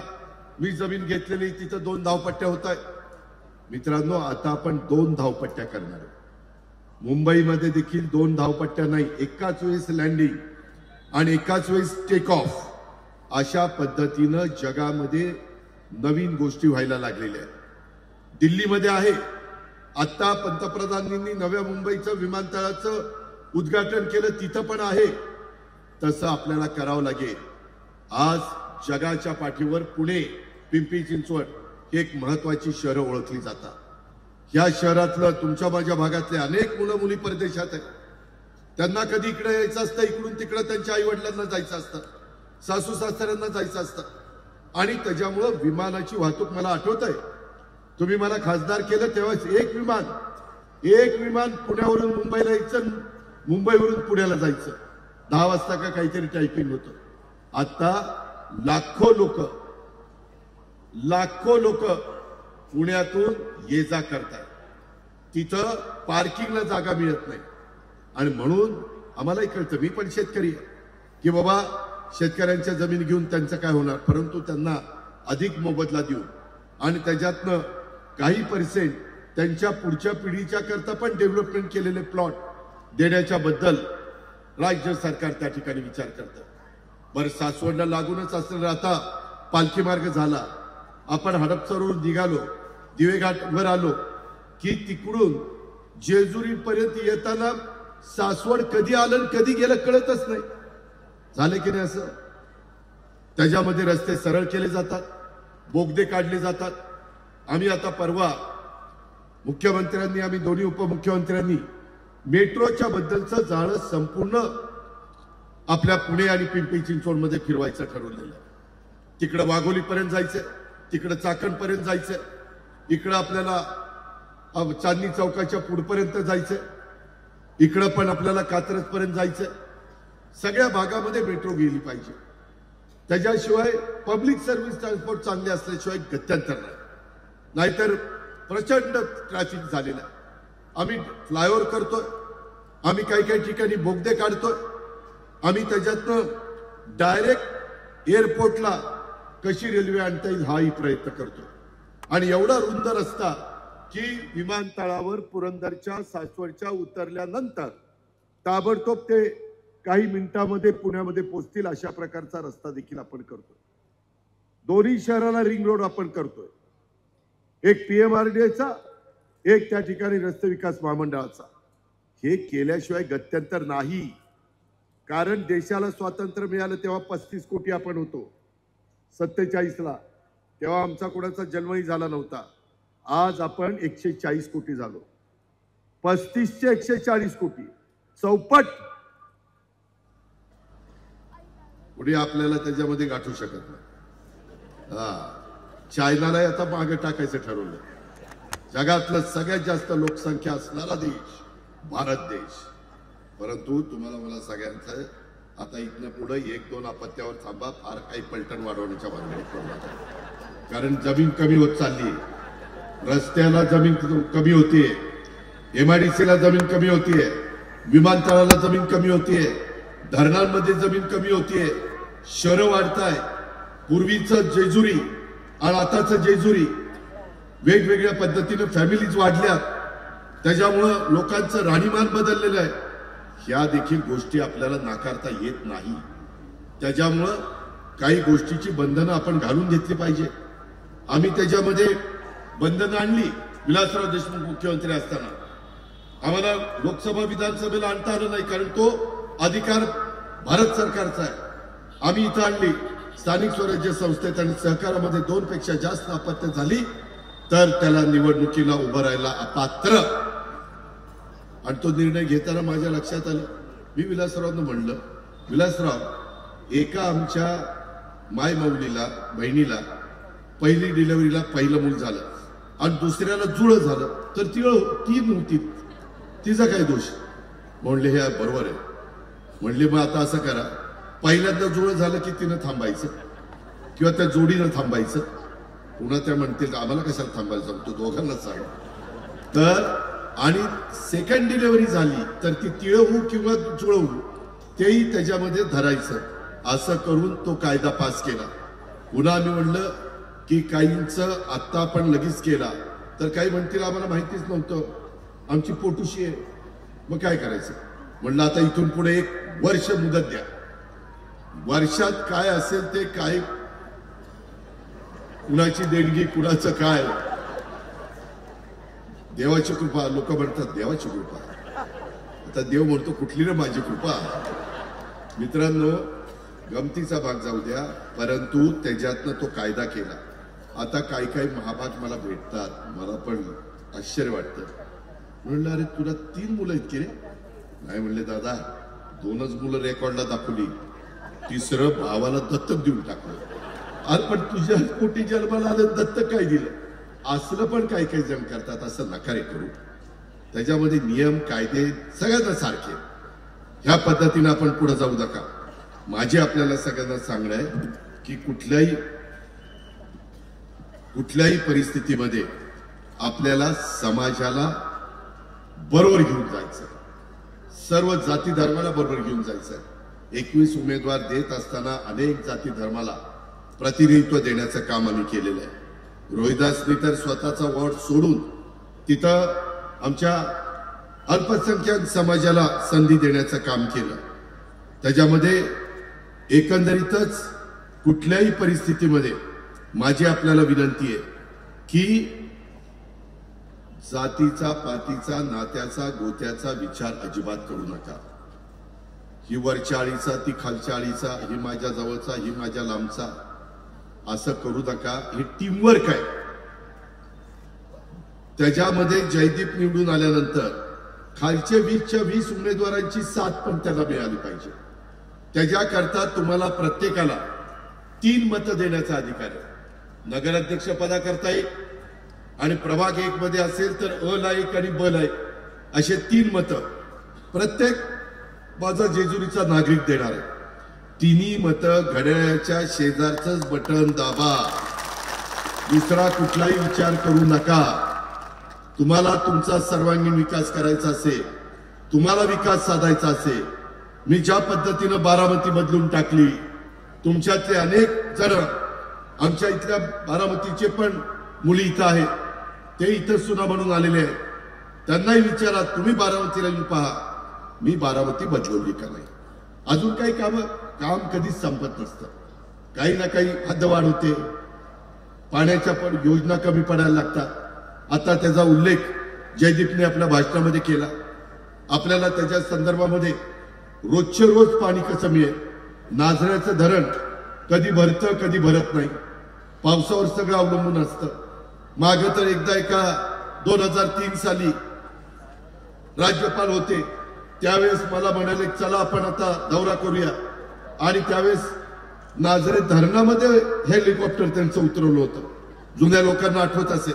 मी जमीन घेतलेली, तिथं 2 धावपट्ट्या होत आहेत। मित्रांनो आता आपण 2 धावपट्ट्या करणार आहोत। मुंबईमध्ये देखील 2 धावपट्ट्या नाही, एकाच वेळेस लँडिंग आणि एकाच वेळेस टेक ऑफ, अशा पद्धतीनं जगामध्ये नवीन गोष्टी व्हायला लागलेल्या आहेत। दिल्लीमध्ये आहे, आता पंतप्रधानांनी नव्या मुंबईचं विमानतळाचं उद्घाटन केलं, तिथं पण आहे। तसं आपल्याला करावं लागेल। आज जगाच्या पाठीवर पुणे, पिंपरी चिंचवड ही एक महत्वाची शहरं ओळखली जातात। या शहरातलं तुमच्या माझ्या भागातले अनेक मुलं मुली परदेशात आहेत। त्यांना कधी इकडे यायचं असतं, इकडून तिकडे त्यांच्या आई वडिलांना जायचं असतं, सासू सासऱ्यांना जायचं असतं आणि त्याच्यामुळं विमानाची वाहतूक मला आठवत आहे, तुम्ही मला खासदार केलं तेव्हाच एक विमान पुण्यावरून मुंबईला यायचं, मुंबईवरून पुण्याला जायचं, 10 वाजता का काहीतरी टायपिंग होतं। आता लाखो लोक पुण्यातून ये जा करतात, तिथं पार्किंगला जागा मिळत नाही आणि म्हणून आम्हालाही कळतं, मी पण शेतकरी आहे की बाबा शेतकऱ्यांच्या जमीन घेऊन त्यांचं काय होणार, परंतु त्यांना अधिक मोबदला देऊन आणि त्याच्यातनं काही पर्सेंट त्यांच्या पुढच्या पिढीच्या करता पण डेव्हलपमेंट केलेले प्लॉट देण्याच्या बद्दल राज्य सरकार त्या ठिकाणी विचार करतं। बरं, सासवडला लागूनच असलेला आता पालखी मार्ग झाला, आपण हडपसरवरून निघालो, दिवेघाटवर आलो की तिकडून जेजुरी पर्यंत येताना सासवड कधी आलं कधी गेलं कळतच नाही, झालं की नाही असं? त्याच्यामध्ये रस्ते सरळ केले जातात, बोगदे काढले जातात। आम्ही आता परवा मुख्यमंत्र्यांनी, आम्ही दोन्ही उपमुख्यमंत्र्यांनी मेट्रोच्या बद्दलचं जाळं संपूर्ण आपल्या पुणे आणि पिंपरी चिंचवडमध्ये फिरवायचं ठरवलेलं आहे। तिकडं वाघोलीपर्यंत जायचं, तिकडं चाकणपर्यंत जायचं, इकडं आपल्याला चांदणी चौकाच्या पुढपर्यंत जायचं, इकडं पण आपल्याला कात्रजपर्यंत जायचं। सगळ्या भागामध्ये मेट्रो गेली पाहिजे, त्याच्याशिवाय पब्लिक सर्व्हिस ट्रान्सपोर्ट चांगले असल्याशिवाय गत्यंतर नाही, नाहीतर प्रचंड ट्रॅफिक झालेलं आहे। आम्ही फ्लायओव्हर करतोय, आम्ही काही ठिकाणी बोगदे काढतोय, आम्ही त्याच्यातनं डायरेक्ट एअरपोर्टला कशी रेल्वे आणता येईल हाही प्रयत्न करतोय आणि एवढा रुंद रस्ता की विमानतळावर पुरंदरच्या सासवडच्या उतरल्यानंतर ताबडतोब ते काही मिनिटांमध्ये पुण्यामध्ये पोहोचतील अशा प्रकारचा रस्ता देखील आपण करतोय। दोन्ही शहराला रिंग रोड आपण करतोय, एक PMRDA चा, एक त्या ठिकाणी रस्ते विकास महामंडळाचा। हे केल्याशिवाय गत्यंतर नाही. कारण देशाला स्वातंत्र्य मिळालं तेव्हा 35 कोटी आपण होतो 47ला, तेव्हा आमचा कोणाचा जन्मही झाला नव्हता. आज आपण 140 कोटी झालो. 35 चे 140 कोटी, चौपट. पुढे आपल्याला त्याच्यामध्ये गाठू शकत नाही. चायनाला आता मागे टाकायचं ठरवलं. जगातलं सगळ्यात जास्त लोकसंख्या असणारा देश भारत देश. परंतु तुम्हाला मला सगळ्यांचं आता इथनं पुढे 1-2 अपत्यावर थांबा. फार काही पलटण वाढवण्याच्या भानगडीत पडू नका. कारण जमीन कमी होत चालली. रस्त्याला जमीन कमी होतीये, MIDCला जमीन कमी होतीये, विमानतळाला जमीन कमी होतीये, धरणांमध्ये जमीन कमी होतीये, शहरं वाढताय. पूर्वीचं जेजुरी आणि आताचं जेजुरी वेगवेगळ्या पद्धतीने फॅमिलीज वाढल्यात. त्याच्यामुळं लोकांचं राहणीमान बदललेलं आहे. ह्या देखील गोष्टी आपल्याला नाकारता येत नाही. त्याच्यामुळं काही गोष्टीची बंधनं आपण घालून घेतली पाहिजे. आम्ही त्याच्यामध्ये बंधनं आणली. विलासराव देशमुख मुख्यमंत्री असताना आम्हाला लोकसभा विधानसभेला आणता आलं नाही, कारण तो अधिकार भारत सरकारचा आहे. आम्ही इथं आणली. स्थानिक स्वराज्य संस्थेत आणि सहकारामध्ये 2 पेक्षा जास्त अपत्य झाली तर त्याला निवडणुकीला उभं राहायला अपात्र. आणि तो निर्णय घेताना माझ्या लक्षात आलं. मी विलासरावांना म्हणलं, विलासराव, एका आमच्या मायमौलीला बहिणीला पहिली डिलिव्हरीला पहिलं मूल झालं आणि दुसऱ्याला जुळं झालं तर ती नव्हती, तिचा काय दोष? म्हणले हे बरोबर आहे. म्हणले मग आता असं करा, पहिल्यांदा जुळं झालं की तिनं थांबायचं किंवा त्या जोडीनं थांबायचं. पुन्हा त्या म्हणतील आम्हाला कशाला थांबायला सांगतो, दोघांना सांग. तर आणि सेकंड डिलिव्हरी झाली तर ती तिळवू किंवा जुळवू तेही त्याच्यामध्ये धरायचं. असं करून तो कायदा पास केला. पुन्हा आम्ही म्हणलं की काहींचं आत्ता आपण लगेच केला तर काही म्हणतील आम्हाला माहितीच नव्हतं, आमची पोटुशी आहे, मग काय करायचं? म्हणलं आता इथून पुढे 1 वर्ष मुदत द्या. वर्षात काय असेल ते, काय कुणाची देणगी, कुणाचं काय, देवाची कृपा. लोक म्हणतात देवाची कृपा. आता देव म्हणतो कुठली रे माझी कृपा. मित्रांनो, गमतीचा भाग जाऊ द्या, परंतु त्याच्यातनं तो कायदा केला. आता काही महाभाग मला भेटतात, मला पण आश्चर्य वाटतं. म्हणलं अरे तुला 3 मुलं इतकी रे? नाही म्हणले दादा, 2च मुलं रेकॉर्डला दाखवली, 3रं भावाला दत्तक देऊन टाकलं. अरे पण तुझ्या पोटी जन्माला आलं, दत्तक काय दिलं? असलं पण काही जण करतात. असं नकारे करू. त्याच्यामध्ये नियम कायदे सगळ्यांना सारखे. ह्या पद्धतीने आपण पुढे जाऊ नका. माझे आपल्याला सगळ्यांना सांगणं आहे की कुठल्याही परिस्थितीमध्ये आपल्याला समाजाला बरोबर घेऊन जायचं, सर्व जाती धर्माला बरोबर घेऊन जायचं. 21 उमेदवार देत असताना अनेक जाती धर्माला प्रतिनिधित्व देण्याचं काम आम्ही केलेलं आहे. रोहिदासनी तर स्वतःचा वॉर्ड सोडून तिथं आमच्या अल्पसंख्याक समाजाला संधी देण्याचं काम केलं. त्याच्यामध्ये एकंदरीतच कुठल्याही परिस्थितीमध्ये माझी आपल्याला विनंती आहे की जातीचा, पातीचा, नात्याचा, गोत्याचा विचार अजिबात करू नका. ही वरच्या आळीचा, ती खालच्या आळीचा, ही माझ्या जवळचा, ही माझ्या लांबचा, असं करू नका. हे टीमवर्क आहे. त्याच्यामध्ये जयदीप निवडून आल्यानंतर खालच्या 20च्या 20 उमेदवारांची साथ पण त्याला मिळाली पाहिजे. त्याच्याकरता तुम्हाला प्रत्येकाला 3 मतं देण्याचा अधिकार आहे. नगराध्यक्ष पदाकरता 1 आणि प्रभाग 1 मध्ये असेल तर अ ला 1 आणि ब ला 1 असे 3 मतं प्रत्येक माझा जेजुरीचा नागरिक देणार आहे. 3ही मतं घड्याळाच्या शेजारचंच बटन दाबा. दुसरा कुठलाही विचार करू नका. तुम्हाला तुमचा सर्वांगीण विकास करायचा असेल, तुम्हाला विकास साधायचा असेल, मी ज्या पद्धतीनं बारामती बदलून टाकली, तुमच्यातले अनेक जण आमच्या इथल्या बारामतीचे पण मुली इथं आहेत, ते इथं सुना म्हणून आलेले आहेत. त्यांनाही विचारा, तुम्ही बारामतीला येऊन पहा, मी बारामती बदलवली का नाही. अजून काही काम कधीच संपत नसतं. काही ना काही हद्दवाढ होते, पाण्याच्या पण योजना कमी पडायला लागतात. आता त्याचा उल्लेख जयदीपने आपल्या भाषणामध्ये केला. आपल्याला त्याच्या संदर्भामध्ये रोजचे रोज पाणी कसं मिळेल, नाझऱ्याचं धरण कधी भरतं कधी भरत नाही, पावसावर सगळं अवलंबून असतं. मागे तर एकदा एका 2003 साली राज्यपाल होते, त्यावेळेस मला म्हणाले चला आपण आता दौरा करूया, आणि त्यावेळेस नाझरे धरणामध्ये हेलिकॉप्टर त्यांचं उतरवलं होतं. जुन्या लोकांना आठवत असेल,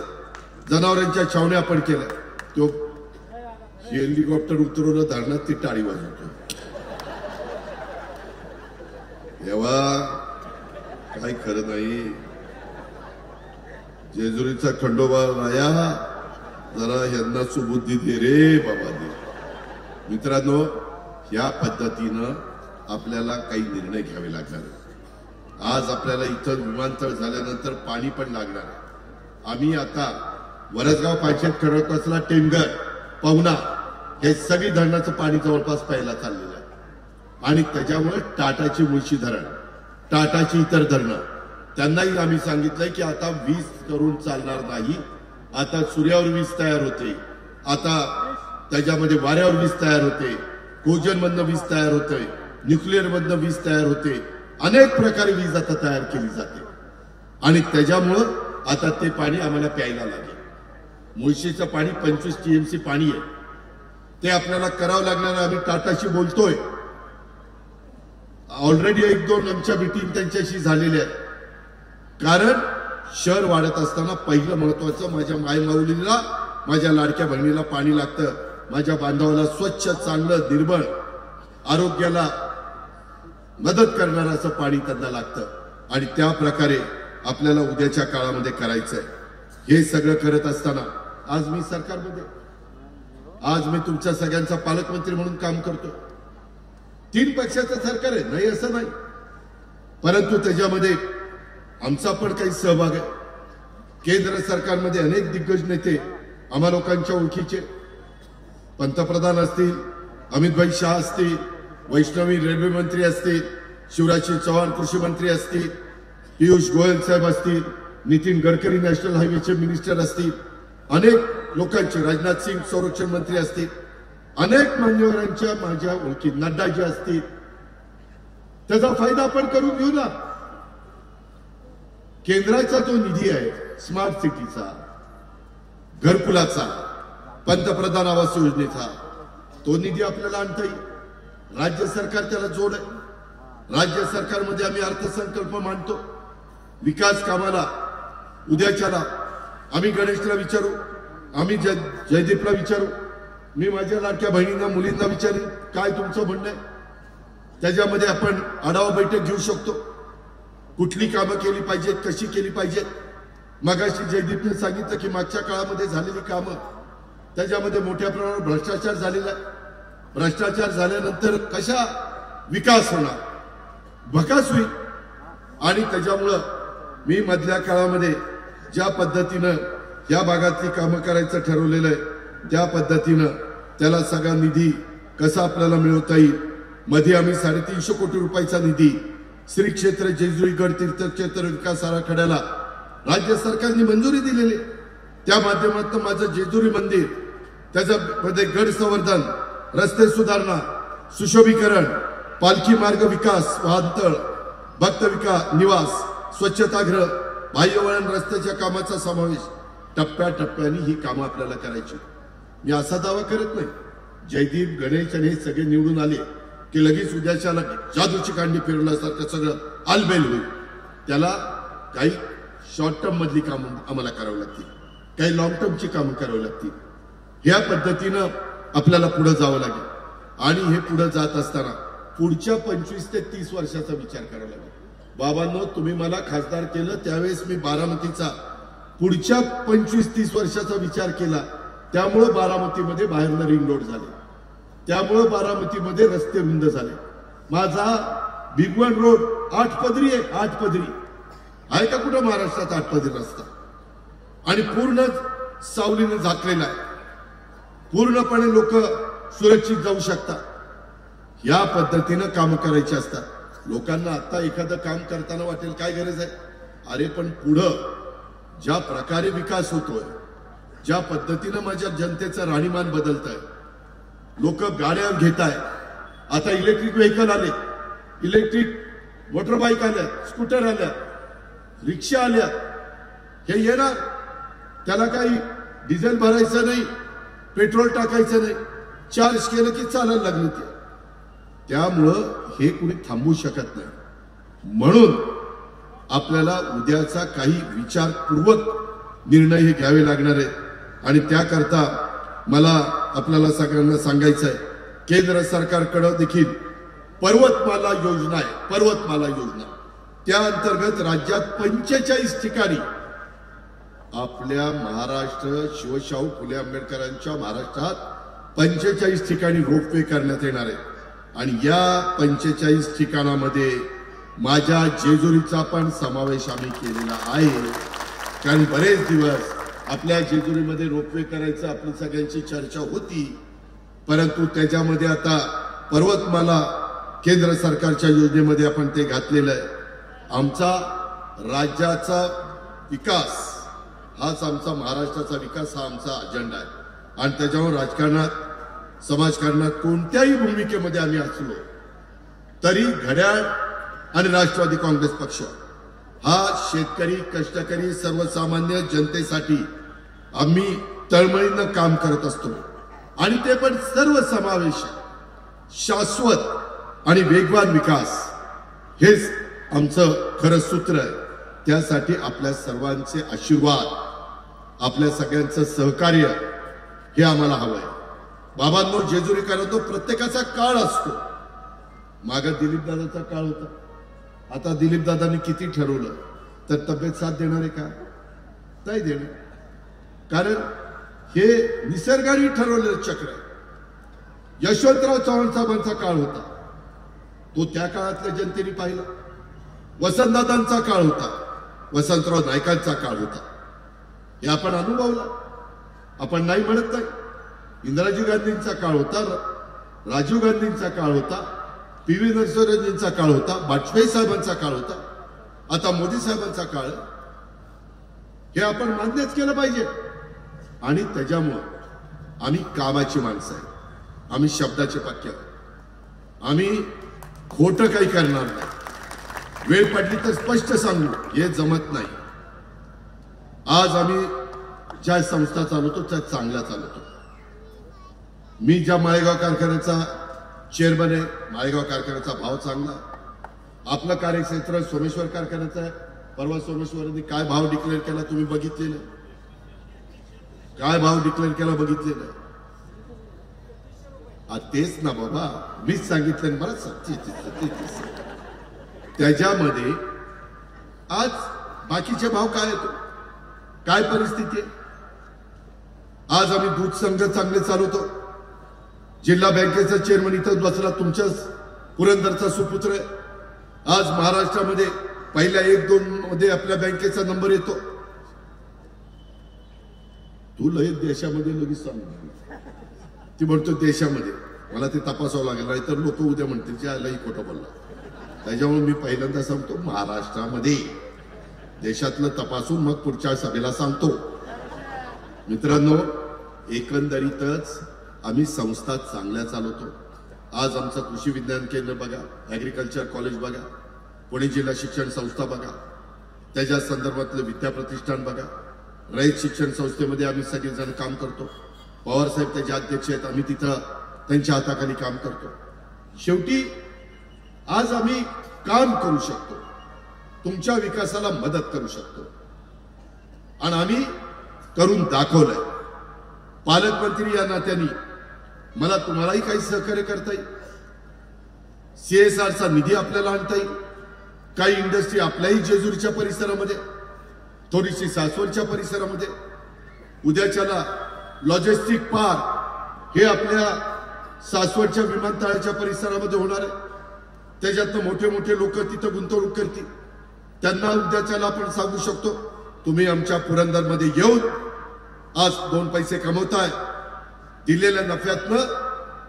जनावरांच्या छावण्या आपण केल्या, तो हेलिकॉप्टर उतरवलं धरणात, ती टाळी वाजवतो. तेव्हा काही खरं नाही. जेजुरीचा खंडोबा राया, जरा यांना सुबुद्धी दे रे बाबा दे. मित्रांनो, या पद्धतीनं आपल्याला काही निर्णय घ्यावे लागणार. आज आपल्याला इथं विमानतळ झाल्यानंतर पाणी पण लागणार. आम्ही आता वरसगाव पंचायत खडकवासला, टेमघर, पवना हे सगळी धरणाचं पाणी जवळपास प्यायला चाललेलं आहे. आणि त्याच्यामुळे टाटाची मुळशी धरण, टाटाची इतर धरणं, त्यांनाही आम्ही सांगितलंय की आता वीज करून चालणार नाही. आता सूर्यावर वीज तयार होते, आता त्याच्यामध्ये वाऱ्यावर वीज तयार होते, कोजन मधनं वीज तयार होते, न्यूक्लिअर मधनं वीज तयार होते, अनेक प्रकारे वीज आता तयार केली जाते. आणि त्याच्यामुळं आता ते पाणी आम्हाला प्यायला लागेल. मुळशीचं पाणी 25 TMC पाणी आहे, ते आपल्याला करावं लागणार. आम्ही टाटाशी बोलतोय, ऑलरेडी 1-2 आमच्या मीटिंग त्यांच्याशी झालेल्या आहेत. कारण शहर वाढत असताना पहिलं महत्वाचं, माझ्या मायमाऊलीला, माझ्या लाडक्या बहिणीला पाणी लागतं, माझ्या बांधवाला स्वच्छ, चांगलं, निर्मळ, आरोग्याला मदत करणारं असं पाणी त्यांना लागतं. आणि त्या प्रकारे आपल्याला उद्याच्या काळामध्ये करायचंय. हे सगळं करत असताना आज मी सरकारमध्ये, आज मी तुमच्या सगळ्यांचा पालकमंत्री म्हणून काम करतो. 3 पक्षाचं सरकार आहे, नाही असं नाही, परंतु त्याच्यामध्ये आमचा पण काही सहभाग आहे. केंद्र सरकारमध्ये अनेक दिग्गज नेते आम्हा लोकांच्या ओळखीचे, पंतप्रधान असतील, अमितभाई शाह असतील, वैष्णवी रेल्वे मंत्री असतील, शिवराज सिंह चौहान कृषी मंत्री असतील, पियुष गोयल साहेब असतील, नितीन गडकरी नॅशनल हायवेचे मिनिस्टर असतील, अनेक लोकांचे, राजनाथ सिंह संरक्षण मंत्री असतील, अनेक मान्यवरांच्या माझ्या ओळखी, नड्डाजी असतील. त्याचा फायदा आपण करून घेऊ ना. केंद्राचा तो निधी आहे, स्मार्ट सिटीचा, घरकुलाचा, पंतप्रधान आवास योजनेचा, तो निधी आपल्याला आणता येईल. राज्य सरकार त्याला जोड आहे. राज्य सरकारमध्ये आम्ही अर्थसंकल्प मांडतो. विकास कामाला उद्याच्याला आम्ही गणेशला विचारू, आम्ही जयदीपला विचारू, मी माझ्या लाडक्या बहिणींना, मुलींना विचारेन काय तुमचं म्हणणं आहे. त्याच्यामध्ये आपण आढावा बैठक घेऊ शकतो. कुठली कामं केली पाहिजेत, कशी केली पाहिजेत. मगाशी जयदीपने सांगितलं की मागच्या काळामध्ये झालेली कामं, त्याच्यामध्ये मोठ्या प्रमाणावर भ्रष्टाचार झालेला आहे. भ्रष्टाचार झाल्यानंतर कशा विकास होणार, भकास होईल. आणि त्याच्यामुळं मी मधल्या काळामध्ये ज्या पद्धतीनं या भागातली कामं करायचं ठरवलेलं आहे, त्या पद्धतीनं त्याला सगळा निधी कसा आपल्याला मिळवता येईल. मध्ये आम्ही 350 कोटी रुपयाचा निधी श्री क्षेत्र जेजुरी गड तीर्थक्षेत्र विकास आराखड्याला राज्य सरकारने मंजुरी दिलेली. त्या माध्यमातून माझं जेजुरी मंदिर, त्याच्यामध्ये गड संवर्धन, रस्ते सुधारणा, सुशोभीकरण, पालखी मार्ग विकास, वाहनतळ, भक्त निवास, स्वच्छतागृह, बाह्यवळण रस्त्याच्या कामाचा समावेश, टप्प्याटप्प्याने ही कामं आपल्याला करायची. मी असा दावा करत नाही जयदीप, गणेश आणि हे सगळे निवडून आले की लगेच उद्याच्या जादूची कांडी फिरवल्यासारखं सगळं आलबेल होईल. त्याला काही शॉर्ट टर्म मधली कामं आम्हाला करावी लागतील, काही लॉंग टर्मची कामं करावी लागतील. ह्या पद्धतीनं आपल्याला पुढे जावं लागेल. आणि हे पुढे जात असताना पुढच्या 25 ते 30 वर्षाचा विचार करावा लागेल. बाबांनो, तुम्ही मला खासदार केलं त्यावेळेस मी बारामतीचा पुढच्या 25-30 वर्षाचा विचार केला. त्यामुळे बारामतीमध्ये बाहेरनं रिंग रोड झाले, त्यामुळे बारामतीमध्ये रस्ते रुंद झाले. माझा भिगवण रोड 8 पदरी आहे. 8 पदरी आहे का कुठं महाराष्ट्रात 8 पदरी रस्ता? आणि पूर्ण सावलीने झाकलेला आहे. पूर्णपणे लोक सुरक्षित जाऊ शकतात. या पद्धतीनं काम करायची असतात. लोकांना आता एखादं काम करताना वाटेल काय गरज आहे, अरे पण पुढं ज्या प्रकारे विकास होतोय, ज्या पद्धतीनं माझ्या जनतेचं राहणीमान बदलत आहे, लोक गाड्या घेताय, आता इलेक्ट्रिक व्हेकल आले, इलेक्ट्रिक मोटरबाईक आल्या, स्कूटर आल्या, रिक्षा आल्या, हे येणार. त्याला काही डिझेल भरायचं नाही, पेट्रोल टाकायचं नाही, चार्ज केलं की चालायला लागलं ते. त्यामुळं हे कुणी थांबवू शकत नाही. म्हणून आपल्याला उद्याचा काही विचारपूर्वक निर्णय हे घ्यावे लागणार आहेत. आणि त्याकरता मला आपल्याला सगळ्यांना सांगायचं आहे, केंद्र सरकारकडे देखील पर्वतमाला योजना आहे. पर्वतमाला योजना, त्या अंतर्गत राज्यात 45 ठिकाणी आपल्या महाराष्ट्र शिवशाहू फुले आंबेडकरांच्या महाराष्ट्रात 45 ठिकाणी रोपवे करण्यात येणार आहे. आणि या 45 ठिकाणामध्ये माझ्या जेजुरीचा पण समावेश आम्ही केलेला आहे. कारण बरेच दिवस आपल्या जेजुरीमध्ये रोपवे करायचं आपली सगळ्यांची चर्चा होती, परंतु त्याच्यामध्ये आता पर्वतमाला केंद्र सरकारच्या योजनेमध्ये आपण ते घातलेलं आहे. आमचा राज्याचा विकास हाच आमचा, महाराष्ट्राचा विकास हा आमचा अजेंडा आहे. आणि त्याच्यावर राजकारणात समाजकारणात कोणत्याही भूमिकेमध्ये आम्ही असलो तरी घड्याळ आणि राष्ट्रवादी काँग्रेस पक्ष हा शेतकरी, कष्टकरी, सर्वसामान्य जनतेसाठी आम्ही तळमळीनं काम करत असतो. आणि ते पण सर्वसमावेशक, शाश्वत आणि वेगवान विकास, हेच आमचं खरं सूत्र आहे. त्यासाठी आपल्या सर्वांचे आशीर्वाद, आपल्या सगळ्यांचं सहकार्य हे आम्हाला हवं आहे. बाबांनो, जेजुरीकरांनो, प्रत्येकाचा काळ असतो. मागे दिलीपदादाचा काळ होता. आता दिलीपदादांनी किती ठरवलं तर तब्येत साथ देणार आहे का? नाही देणार. कारण हे निसर्गाने ठरवलेलं चक्र आहे. यशवंतराव चव्हाण साहेबांचा काळ होता, तो त्या काळातल्या जनतेने पाहिला. वसंतदादांचा काळ होता, वसंतराव नाईकांचा काळ होता, हे आपण अनुभवला. आपण नाही म्हणत नाही. इंदिराजी गांधींचा काळ होता, राजीव गांधींचा काळ होता, पी.व्ही. नरसिंहरावांचा काळ होता, वाजपेयी साहेबांचा काळ होता, आता मोदी साहेबांचा काळ. हे आपण मान्यच केलं पाहिजे. आणि त्याच्यामुळं आम्ही कामाची माणसं आहे, आम्ही शब्दाचे पक्के, आम्ही खोटं काही करणार नाही. वेळ पडली तर स्पष्ट सांगू, हे जमत नाही. आज आम्ही ज्या संस्था चालवतो त्या चांगल्या चालवतो. मी ज्या माळेगाव कारखान्याचा चेअरमन आहे, माळेगाव कारखान्याचा भाव चांगला. आपलं कार्यक्षेत्र सोमेश्वर कारखान्याचं आहे. परवा सोमेश्वरांनी काय भाव डिक्लेअर केला तुम्ही बघितलेलं, काय भाव डिक्लेअर केला बघितलेलं. तेच ना बाबा, मीच सांगितलं मला सत्य. त्याच्यामध्ये आज बाकीचे भाव काय येतो, काय परिस्थिती आहे. आज आम्ही दूध संघ चांगले चालवतो. जिल्हा बँकेचा चेअरमन इथं बसला, तुमच्याच पुरंदरचा सुपुत्र आहे. आज महाराष्ट्रामध्ये पहिल्या 1-2 मध्ये आपल्या बँकेचा नंबर येतो. तू लय देशामध्ये लगेच सांग, ती म्हणतो देशामध्ये. मला ते तपासावं लागेल, नाहीतर लोक उद्या म्हणतील की आलाही खोटं बोलला. त्याच्यामुळे मी पहिल्यांदा सांगतो, महाराष्ट्रामध्ये देशातलं तपासून मग पुढच्या सभेला सांगतो. मित्रांनो, एकंदरीतच आम्ही संस्था चांगल्या चालवतो. आज आमचं कृषी विज्ञान केंद्र बघा, ॲग्रिकल्चर कॉलेज बघा, पुणे जिल्हा शिक्षण संस्था बघा, त्याच्या संदर्भातलं विद्याप्रतिष्ठान बघा, रयत शिक्षण संस्थेमध्ये आम्ही सगळेजण काम करतो. पवार साहेब त्याचे अध्यक्ष आहेत, आम्ही तिथं त्यांच्या हाताखाली काम करतो. शेवटी आज आम्ही काम करू शकतो, तुमच्या विकासाला मदत करू शकतो आणि आम्ही करून दाखवलंय. पालकमंत्री या नात्याने मला तुम्हालाही काही सहकार्य करता येईल. CSRचा निधी आपल्याला आणता येईल. काही इंडस्ट्री आपल्याही जेजुरीच्या परिसरामध्ये, थोडीशी सासवडच्या परिसरामध्ये, उद्याच्याला लॉजिस्टिक पार्क हे आपल्या सासवडच्या विमानतळाच्या परिसरामध्ये होणार आहे. त्याच्यातनं मोठे मोठे लोक तिथं गुंतवणूक करतील. त्यांना उद्याच्याला आपण सांगू शकतो, तुम्ही आमच्या पुरंदरमध्ये येऊन आज 2 पैसे कमवताय, दिलेल्या नफ्यातनं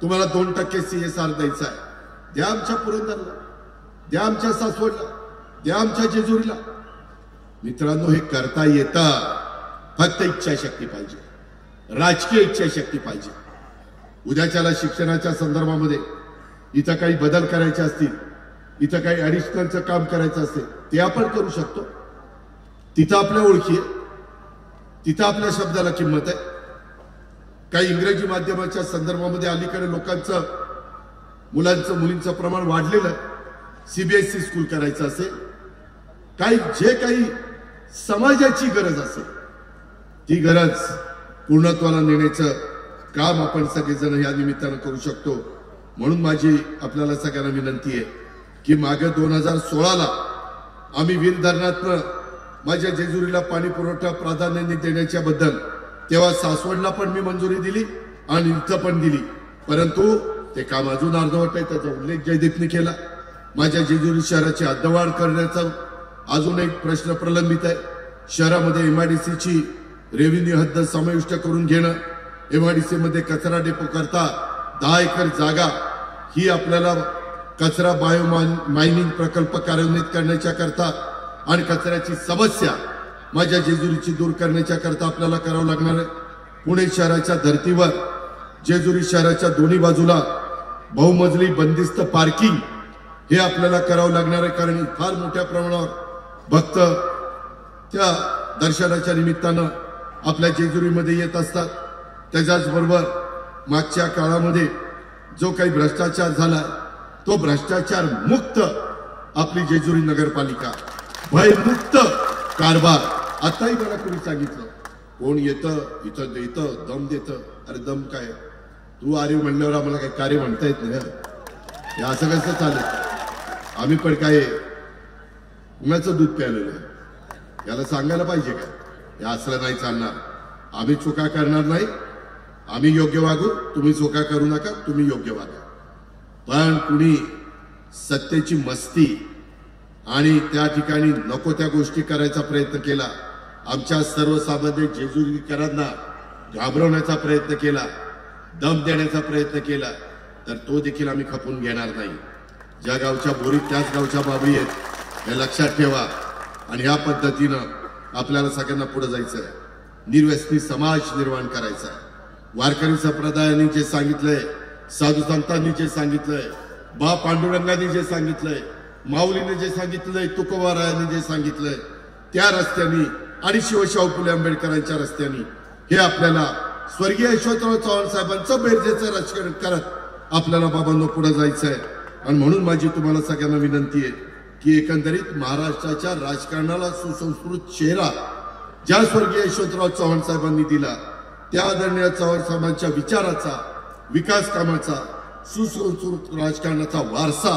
तुम्हाला 2% CSR द्यायचा आहे. द्या आमच्या पुरंदरला, द्या आमच्या सासवडला, द्या आमच्या जेजुरीला. मित्रांनो, हे करता येतं, फक्त इच्छाशक्ती पाहिजे, राजकीय इच्छाशक्ती पाहिजे. उद्याच्याला शिक्षणाच्या संदर्भामध्ये इथं काही बदल करायचे असतील, इथं काही ऍडिशनलचं काम करायचं असेल ते आपण करू शकतो. तिथं आपल्या ओळखी आहे, तिथं आपल्या शब्दाला किंमत आहे. काही इंग्रजी माध्यमाच्या संदर्भामध्ये अलीकडे लोकांचं मुलांचं मुलींचं प्रमाण वाढलेलं आहे. सीबीएसई स्कूल करायचं असेल, जे काही समाजाची गरज असेल ती गरज पूर्णत्वाला नेण्याचं काम आपण सगळेजण या निमित्तानं करू शकतो. म्हणून माझी आपल्याला सगळ्यांना विनंती आहे की मागे 2016ला आम्ही वीर धरणातनं माझ्या जेजुरीला पाणी पुरवठा प्राधान्याने देण्याच्या बद्दल तेव्हा सासवडला पण मी मंजुरी दिली आणि इथं पण दिली, परंतु ते काम अजून अर्धवट आहे. त्याचा उल्लेख जयदीपने केला. माझ्या जेजुरी शहराची हद्दवाढ करण्याचा अजून एक प्रश्न प्रलंबित आहे. शहरामध्ये एमआयडीसीची रेव्हेन्यू हद्द समाविष्ट करून घेणं, एमआयडीसी मध्ये कचरा डेपो करता 10 एकर जागा ही आपल्याला कचरा बायो मायनिंग प्रकल्प कार्यान्वित करण्याच्या करता आणि कचऱ्याची समस्या माझ्या जेजुरीची दूर करण्याच्या करता आपल्याला करावं लागणार आहे. पुणे शहराच्या धर्तीवर जेजुरी शहराच्या दोन्ही बाजूला बहुमजली बंदिस्त पार्किंग हे आपल्याला करावं लागणार आहे, कारण फार मोठ्या प्रमाणावर भक्त त्या दर्शनाच्या निमित्तानं आपल्या जेजुरीमध्ये येत असतात. त्याच्याचबरोबर मागच्या काळामध्ये जो काही भ्रष्टाचार झाला तो भ्रष्टाचार मुक्त आपली जेजुरी नगरपालिका, भयमुक्त कारभार. आताही मला कोणी सांगितलं कोण येतं इथं देतं दम देतं. अरे दम काय, तू अरे म्हणल्यावर आम्हाला काही कार्य म्हणता येत नाही. हे असं कसं चालेल? आम्ही पण काय कुणाचं दूध प्यायलेलं आहे याला सांगायला पाहिजे का? हे असलं नाही चालणार. आम्ही चुका करणार नाही, आम्ही योग्य वागू, तुम्ही चुका करू नका, तुम्ही योग्य वागा. पण कुणी सत्तेची मस्ती आणि त्या ठिकाणी नको त्या गोष्टी करायचा प्रयत्न केला, आमच्या सर्वसामान्य जेजुरीकरांना घाबरवण्याचा प्रयत्न केला, दम देण्याचा प्रयत्न केला, तर तो देखील आम्ही खपून घेणार नाही. ज्या गावच्या बोरीत त्याच गावच्या बाबी आहेत, हे लक्षात ठेवा. आणि ह्या पद्धतीनं आपल्याला सगळ्यांना पुढे जायचं आहे. निर्व्यसनी समाज निर्माण करायचा आहे. वारकरी संप्रदायाने जे सांगितलंय, साधू संतांनी जे सांगितलंय, बा पांडुरंगाने जे सांगितलंय, माऊलीने जे सांगितलंय, तुकोबारायांनी जे सांगितलंय, त्या रस्त्याने आणि शिवशाहू फुले आंबेडकरांच्या रस्त्याने हे आपल्याला स्वर्गीय यशवंतराव चव्हाण साहेबांचं बेरजेचं राजकारण करत आपल्याला बाबांनो पुढे जायचं आहे. आणि म्हणून माझी तुम्हाला सगळ्यांना विनंती आहे की एकंदरीत महाराष्ट्राच्या राजकारणाला सुसंस्कृत चेहरा ज्या स्वर्गीय यशवंतराव चव्हाण साहेबांनी दिला, त्या आदरणीय चव्हाण साहेबांच्या विचाराचा, विकास कामाचा, सुसंस्कृत राजकारणाचा वारसा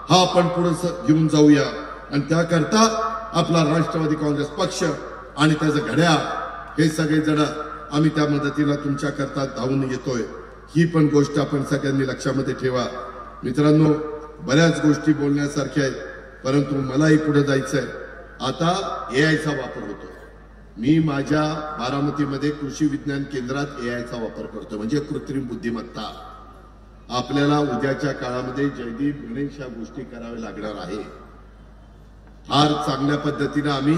हा आपण पुढे घेऊन जाऊया. आणि त्याकरता आपला राष्ट्रवादी काँग्रेस पक्ष आणि त्याचं घड्याळ हे सगळेजण आम्ही त्या मदतीला तुमच्या करता धावून येतोय. ही पण गोष्ट आपण सगळ्यांनी लक्षामध्ये ठेवा. मित्रांनो, बऱ्याच गोष्टी बोलण्यासारख्या आहेत, परंतु मलाही पुढे जायचंय. आता एआयचा वापर होतो. मी माझ्या बारामतीमध्ये कृषी विज्ञान केंद्रात एआयचा वापर करतो, म्हणजे कृत्रिम बुद्धिमत्ता. आपल्याला उद्याच्या काळामध्ये जयदीप गणेश या गोष्टी कराव्या लागणार आहे. फार चांगल्या पद्धतीने आम्ही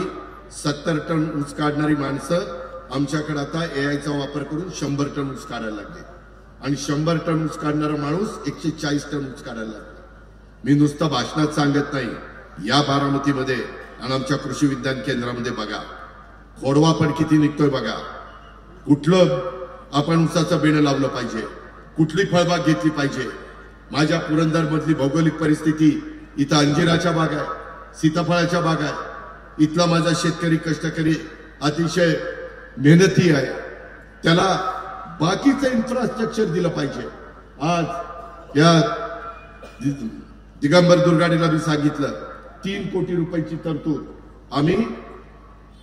70 टन ऊस काढणारी माणसं आमच्याकडे आता एआयचा वापर करून 100 टन ऊस काढायला लागले. आणि 100 टन ऊस काढणारा माणूस 140 टन ऊस काढायला लागला. मी नुसतं भाषणात सांगत नाही, या बारामतीमध्ये आणि आमच्या कृषी विज्ञान केंद्रामध्ये बघा, खोडवा पण किती निघतोय बघा. कुठलं आपण ऊसाचं बेणं लावलं पाहिजे, कुठली फळबाग घेतली पाहिजे. माझ्या पुरंदर मधली भौगोलिक परिस्थिती, इथं अंजिराच्या बाग आहे, सीताफळाच्या बाग आहे. इथला माझा शेतकरी कष्टकरी अतिशय मेहनती आहे, त्याला बाकीचं इन्फ्रास्ट्रक्चर दिलं पाहिजे. आज या दिगंबर दुर्गाडीला मी सांगितलं 3 कोटी रुपयाची तरतूद आम्ही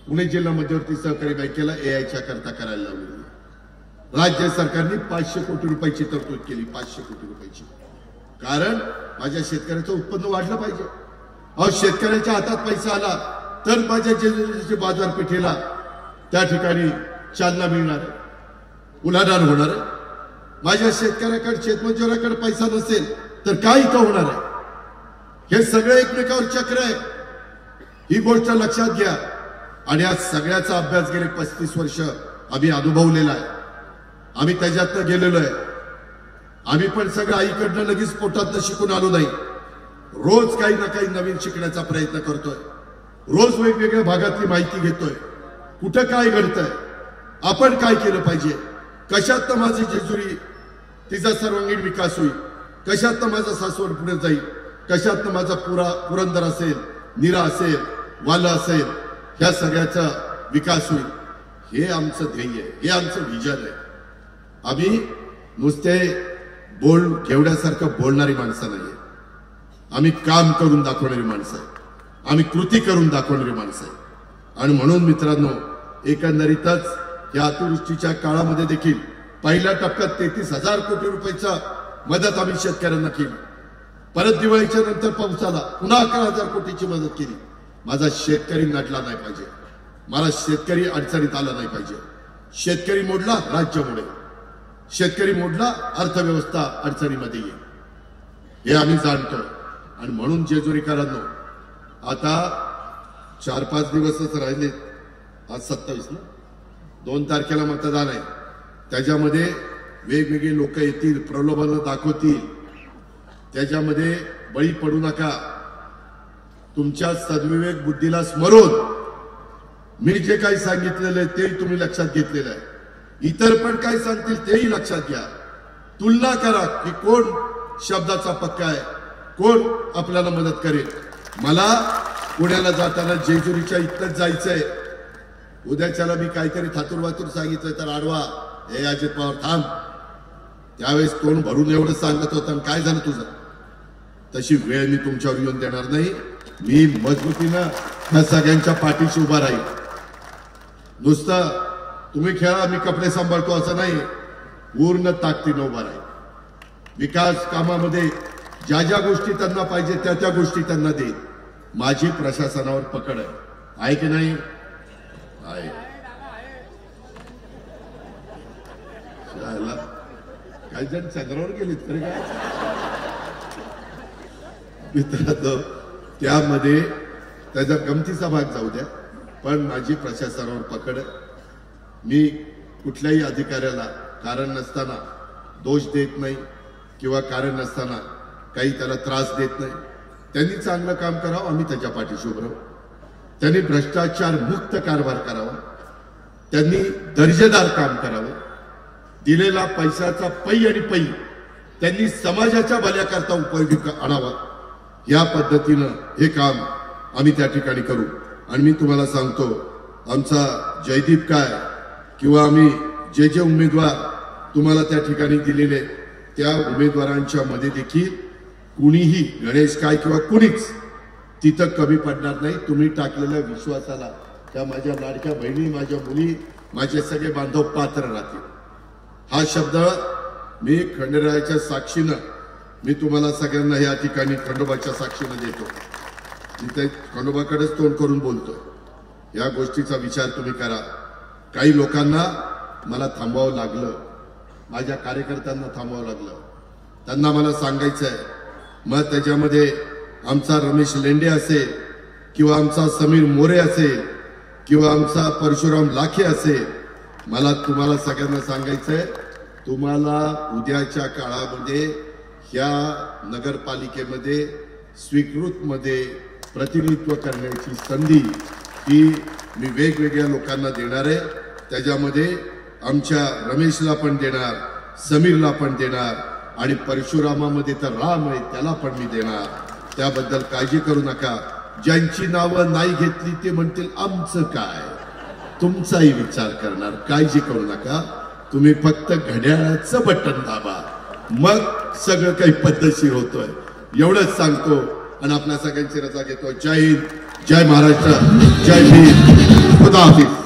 पुणे जिल्हा मध्यवर्ती सहकारी बँकेला एआयच्या करता करायला लावली. राज्य सरकारने 500 कोटी रुपयाची तरतूद केली, 500 कोटी रुपयाची. कारण माझ्या शेतकऱ्याचं उत्पन्न वाढलं पाहिजे. अहो, शेतकऱ्याच्या हातात पैसा आला तर माझ्या जेजुरीच्या बाजारपेठेला त्या ठिकाणी चालना मिळणार आहे, उलाढाल होणार आहे. माझ्या शेतकऱ्याकडे, शेतमजुराकडे पैसा नसेल तर काय इथं होणार आहे? हे सगळं एकमेकावर चक्र आहे. ही गोष्ट लक्षात घ्या. आणि या सगळ्याचा अभ्यास गेले 35 वर्ष आम्ही अनुभवलेला आहे. आम्ही त्याच्यातनं गेलेलो आहे. आम्ही पण सगळं आईकडनं लगेच पोटातनं शिकून आलो नाही. रोज काही ना काही नवीन शिकण्याचा प्रयत्न करतोय. रोज वेगवेगळ्या भागातली माहिती घेतोय. कुठं काय घडतंय, आपण काय केलं पाहिजे, कशात माझी जेजुरी तिचा सर्वांगीण विकास होईल, कशात माझा सासवड पुढे जाईल, कशात माझा पुरंदर असेल, नीरा असेल, वाला असेल, ह्या सगळ्याचा विकास होईल. हे आमचं ध्येय आहे, हे आमचं विजन आहे. आम्ही नुसते घेवड्यासारखं बोलणारी माणसं नाहीये. आम्ही काम करून दाखवणारी माणसं आहे. आम्ही कृती करून दाखवणारी माणसं आहे. आणि म्हणून मित्रांनो, एकंदरीतच या अतिवृष्टीच्या काळामध्ये देखील पहिल्या टप्प्यात 33,000 कोटी रुपयाचा मदत आम्ही शेतकऱ्यांना केली. परत दिवाळीच्या नंतर पाऊस आला, पुन्हा 11,000 कोटीची मदत केली. माझा शेतकरी नडला नाही पाहिजे, मला शेतकरी अडचणीत आला नाही पाहिजे. शेतकरी मोडला राज्य मोडेल, शेतकरी मोडला अर्थव्यवस्था अडचणीमध्ये येईल, हे आम्ही जाणतो. आणि म्हणून जेजुरीकरांनो, आता 4-5 दिवसच राहिले. आज 27 ना, 2 तारखेला मतदान आहे. त्याच्यामध्ये वेगवेगळे लोक येतील, प्रलोभन दाखवतील. त्याच्यामध्ये बळी पडू नका. तुमच्या सद्विवेक बुद्धीला स्मरून मी जे काही सांगितलेलं आहे तेही तुम्ही लक्षात घेतलेलं आहे. इतर पण काय सांगतील तेही लक्षात घ्या. तुलना करा की कोण शब्दाचा पक्का आहे, कोण आपल्याला मदत करेल. मला पुण्याला जाताना जेजुरीच्या इथंच जायचंय. उद्याच्याला मी काहीतरी थातूर सांगितलं तर आडवा, हे अजित पवार थांब, त्यावेळेस तोंड भरून एवढं सांगत होतं, काय झालं तुझं. तशी वेळ मी तुमच्यावर येऊन देणार नाही. मी मजबूतीनं ह्या सगळ्यांच्या पाठीशी उभा राहील. नुसतं तुम्ही खेळा मी कपडे सांभाळतो असं नाही, पूर्ण ताकदीनं उभा राहील. विकास कामामध्ये ज्या ज्या गोष्टी त्यांना पाहिजे त्या त्या गोष्टी त्यांना देईल. माझी प्रशासनावर पकड आहे की नाही? आहे. काही जण चंद्रावर गेलेत तरी काय मित्रांनो, त्यामध्ये त्याचा गमतीचा भाग जाऊ द्या, पण माझी प्रशासनावर पकड आहे. मी कुठल्याही अधिकाऱ्याला कारण नसताना दोष देत नाही किंवा कारण नसताना काही त्याला त्रास देत नाही. त्यांनी चांगलं काम करावं, आम्ही त्याच्या पाठीशी उभं राहू. त्यांनी भ्रष्टाचार मुक्त कारभार करावा, त्यांनी दर्जेदार काम करावं. दिलेला पैशाचा पै आणि पै त्यांनी समाजाच्या भल्याकरता उपयोगी आणावा. या पद्धतीनं हे काम आम्ही त्या ठिकाणी करू. आणि मी तुम्हाला सांगतो, आमचा जयदीप काय किंवा आम्ही जे जे उमेदवार तुम्हाला त्या ठिकाणी दिलेले त्या उमेदवारांच्या मध्ये देखील कुणीही, गणेश काय किंवा कुणीच तिथं कमी पडणार नाही. तुम्ही टाकलेल्या विश्वासाला त्या माझ्या लाडक्या बहिणी, माझ्या मुली, माझे सगळे बांधव पात्र राहतील. हा शब्द मी खंडेरायाच्या साक्षीनं मी तुम्हाला सगळ्यांना या ठिकाणी खंडोबाच्या साक्षीनं देतो. मी त्या खंडोबाकडेच तोंड करून बोलतो. या गोष्टीचा विचार तुम्ही करा. काही लोकांना मला थांबवावं लागलं, माझ्या कार्यकर्त्यांना थांबवावं लागलं. त्यांना मला सांगायचं आहे, मग त्याच्यामध्ये आमचा रमेश लेंडे असेल किंवा आमचा समीर मोरे असेल किंवा आमचा परशुराम लाखे असेल, मला तुम्हाला सगळ्यांना सांगायचंय, तुम्हाला उद्याच्या काळामध्ये ह्या नगरपालिकेमध्ये स्वीकृतमध्ये प्रतिनिधित्व करण्याची संधी ही मी वेगवेगळ्या लोकांना देणार आहे. त्याच्यामध्ये आमच्या रमेशला पण देणार, समीरला पण देणार आणि परशुरामामध्ये तर राम आहे त्याला पण मी देणार. त्याबद्दल काळजी करू नका. ज्यांची नावं नाही घेतली ते म्हणतील आमचं काय, तुमचाही विचार करणार. काळजी करू नका. तुम्ही फक्त घड्याळाचं बटन दाबा, मग सगळं काही पद्धतशीर होतोय. एवढंच सांगतो आणि आपल्या सगळ्यांची रजा घेतो. जय हिंद, जय महाराष्ट्र, जय भीम, खुदा हाफिज.